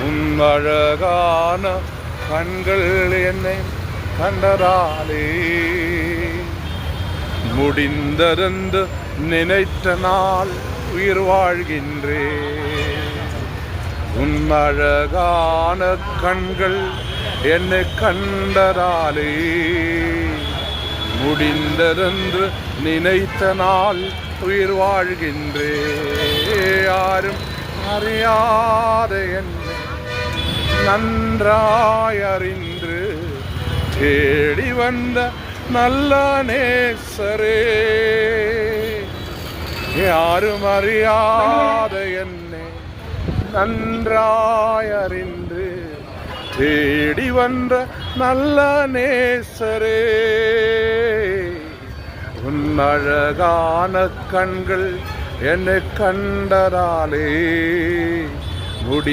உன் அழகான கண்கள் என்னை கண்டதாலே முடிந்ததென்று நினைத்த நாள் உயிர் வாழ்கின்றேன். உன் அழகான கண்கள் என்னை கண்டதாலே முடிந்ததென்று நினைத்த நாள் உயிர் வாழ்கின்றேன். யாரும் அறியாத என்னை நன்றாய் அறிந்து தேடி வந்த நல்ல நேசரே, யாரும் அறியாத என்னை நன்றாய் அறிந்து தேடி வந்த நல்ல நேசரே, உன் அழகான கண்கள் என்னை கண்டதாலே முடி